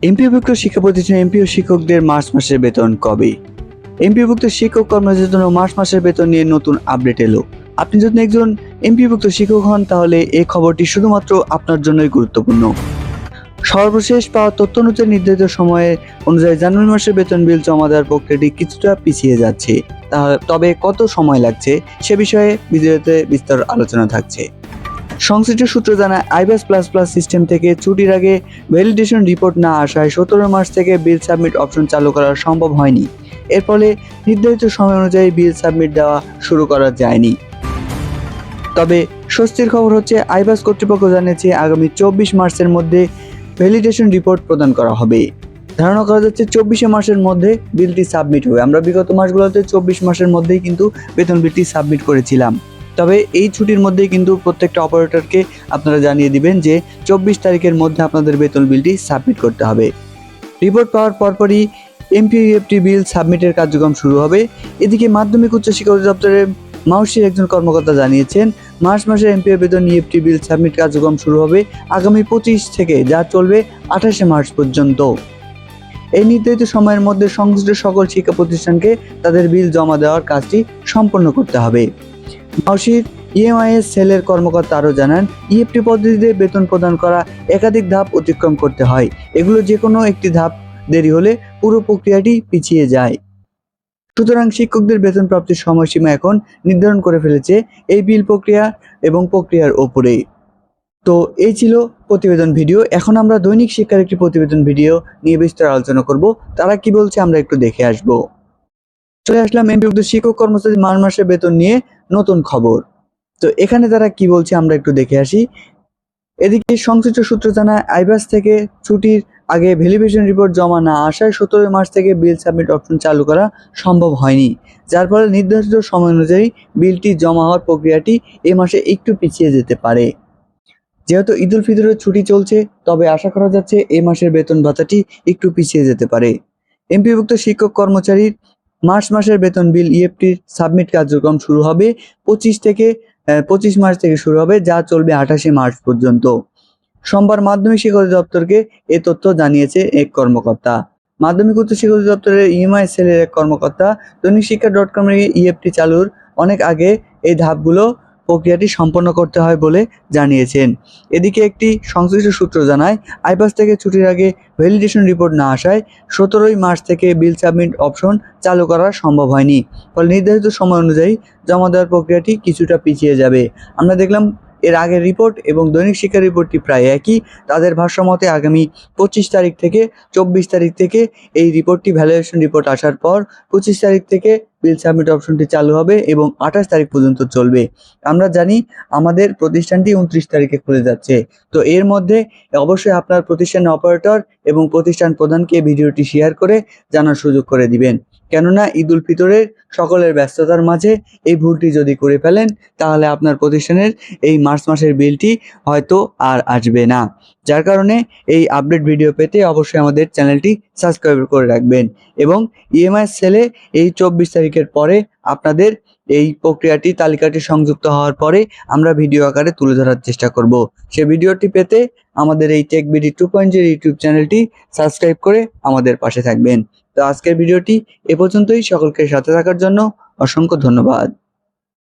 এমপিওভুক্ত শিক্ষা প্রতিষ্ঠানে এমপিও শিক্ষকদের মার্চ মাসের বেতন কবে? এমপিওভুক্ত শিক্ষক কর্মচারীদের জন্য মার্চ মাসের বেতন নিয়ে নতুন আপডেট এলো। আপনি যদি একজন এমপিওভুক্ত শিক্ষক হন তাহলে এই খবরটি শুধুমাত্র আপনার জন্যই গুরুত্বপূর্ণ। সর্বশেষ পাওয়া তথ্য অনুযায়ী নির্ধারিত সময়ে অনুযায়ী জানুয়ারি মাসের বেতন বিল জমা দেওয়ার প্রক্রিয়াটি কিছুটা পিছিয়ে যাচ্ছে। তবে কত সময় লাগছে সে বিষয়ে ভিডিওতে বিস্তার আলোচনা থাকছে। সংশ্লিষ্ট সূত্র জানায় আইবাস প্লাস প্লাস সিস্টেম থেকে ছুটির আগে ভ্যালিডেশন রিপোর্ট না আসায় 17 মার্চ থেকে বিল সাবমিট অপশন চালু করা সম্ভব হয়নি। এর ফলে নির্ধারিত সময় অনুযায়ী বিল সাবমিট দেওয়া শুরু করা যায়নি। তবে স্বস্তির খবর হচ্ছে আইবাস কর্তৃপক্ষ জানিয়েছে আগামী 24 মার্চের মধ্যে ভ্যালিডেশন রিপোর্ট প্রদান করা হবে। ধারণা করা যাচ্ছে 24 মাসের মধ্যে বিলটি সাবমিট হবে। আমরা বিগত মাসগুলোতে 24 মাসের মধ্যেই কিন্তু বেতন বিলটি সাবমিট করেছিলাম। তবে এই ছুটির মধ্যেই কিন্তু প্রত্যেকটা অপারেটরকে আপনারা জানিয়ে দিবেন যে 24 তারিখের মধ্যে আপনাদের বেতন বিলটি সাবমিট করতে হবে। রিপোর্ট পাওয়ার পরপরই এমপিওইএফটি বিল সাবমিটের কার্যক্রম শুরু হবে। এদিকে মাধ্যমিক উচ্চ শিক্ষা অধিদপ্তরের মাউসির একজন কর্মকর্তা জানিয়েছেন মার্চ মাসে এমপিও বেতন ইএফটি বিল সাবমিট কার্যক্রম শুরু হবে আগামী 25 থেকে, যা চলবে 28 মার্চ পর্যন্ত। এই নির্ধারিত সময়ের মধ্যে সংশ্লিষ্ট সকল শিক্ষা প্রতিষ্ঠানকে তাদের বিল জমা দেওয়ার কাজটি সম্পন্ন করতে হবে। মাউসির ইএমআইএস সেলের কর্মকর্তা আরও জানান ইএফটি পদ্ধতিতে বেতন প্রদান করা একাধিক ধাপ অতিক্রম করতে হয়। এগুলো যে কোনো একটি ধাপ দেরি হলে পুরো প্রক্রিয়াটি পিছিয়ে যায়। সুতরাং শিক্ষকদের বেতন প্রাপ্তির সময়সীমা এখন নির্ধারণ করে ফেলেছে এই বিল প্রক্রিয়া এবং প্রক্রিয়ার ওপরে। তো এই ছিল প্রতিবেদন ভিডিও। এখন আমরা দৈনিক শিক্ষার একটি প্রতিবেদন ভিডিও নিয়ে বিস্তার আলোচনা করব। তারা কি বলছে আমরা একটু দেখে আসব। চলে আসলাম এমপিওভুক্ত শিক্ষক কর্মচারী মার্চ মাসের বেতন নিয়ে নতুন খবর। তো এখানে তারা কি বলছে আমরা একটু দেখে আসি। এদিকে সংশ্লিষ্ট সূত্র জানায় আইবাস থেকে ছুটির আগে ভ্যালিডেশন রিপোর্ট জমা না আসায় 17 মার্চ থেকে বিল সাবমিট অপশন চালু করা সম্ভব হয়নি, যার ফলে নির্ধারিত সময় অনুযায়ী বিলটি জমা হওয়ার প্রক্রিয়াটি এই মাসে একটু পিছিয়ে যেতে পারে। যেহেতু ঈদ উল ফিতরের ছুটি চলছে, তবে আশা করা যাচ্ছে এই মাসের বেতন ভাতাটি একটু পিছিয়ে যেতে পারে। এমপিওভুক্ত শিক্ষক কর্মচারীর মার্চ মাসের বেতন বিল ইএফটির সাবমিট কার্যক্রম শুরু হবে 25 মার্চ থেকে শুরু হবে, যা চলবে 28 মার্চ পর্যন্ত। সোমবার মাধ্যমিক শিক্ষা অধিদপ্তরকে এ তথ্য জানিয়েছে এক কর্মকর্তা। মাধ্যমিক উচ্চ শিক্ষা অধিদপ্তরের ইএমআই সেলের এক কর্মকর্তা দৈনিক শিক্ষা .com এর ইএফটি চালুর অনেক আগে এই ধাপগুলো প্রক্রিয়াটি সম্পন্ন করতে হয় বলে জানিয়েছেন। এদিকে একটি সংশ্লিষ্ট সূত্র জানায় আইবাস থেকে ছুটির আগে ভ্যালিডেশন রিপোর্ট না আসায় 17 মার্চ থেকে বিল সাবমিট অপশন চালু করা সম্ভব হয়নি। ফলে নির্ধারিত সময় অনুযায়ী জমা দেওয়ার প্রক্রিয়াটি কিছুটা পিছিয়ে যাবে। আমরা দেখলাম এর আগের রিপোর্ট এবং দৈনিক শিক্ষা রিপোর্টটি প্রায় একই। তাদের ভাষ্যমতে আগামী 25 তারিখ থেকে 24 তারিখ থেকে এই রিপোর্টটি ভ্যালুয়েশন রিপোর্ট আসার পর 25 তারিখ থেকে বিল সাবমিট অপশনটি চালু হবে এবং 28 তারিখ পর্যন্ত চলবে। আমরা জানি আমাদের প্রতিষ্ঠানটি 29 তারিখে খুলে যাচ্ছে। তো এর মধ্যে অবশ্যই আপনার প্রতিষ্ঠানের অপারেটর এবং প্রতিষ্ঠান প্রধানকে ভিডিওটি শেয়ার করে জানার সুযোগ করে দিবেন। কেননা ঈদ উল ফিতরের সকলের ব্যস্ততার মাঝে এই ভুলটি যদি করে ফেলেন তাহলে আপনার প্রতিষ্ঠানের এই মার্চ মাসের বিলটি হয়তো আর আসবে না। যার কারণে এই আপডেট ভিডিও পেতে অবশ্যই আমাদের চ্যানেলটি সাবস্ক্রাইব করে রাখবেন এবং ইএমআই সেলে এই 24 তারিখের পরে আপনাদের এই প্রক্রিয়াটি তালিকাটি সংযুক্ত হওয়ার পরে আমরা ভিডিও আকারে তুলে ধরার চেষ্টা করব। সে ভিডিওটি পেতে আমাদের এই টেকবিডি 2.0 ইউটিউব চ্যানেলটি সাবস্ক্রাইব করে আমাদের পাশে থাকবেন। তো আজকের ভিডিওটি এ পর্যন্তই। সকলকে সাথে থাকার জন্য অসংখ্য ধন্যবাদ।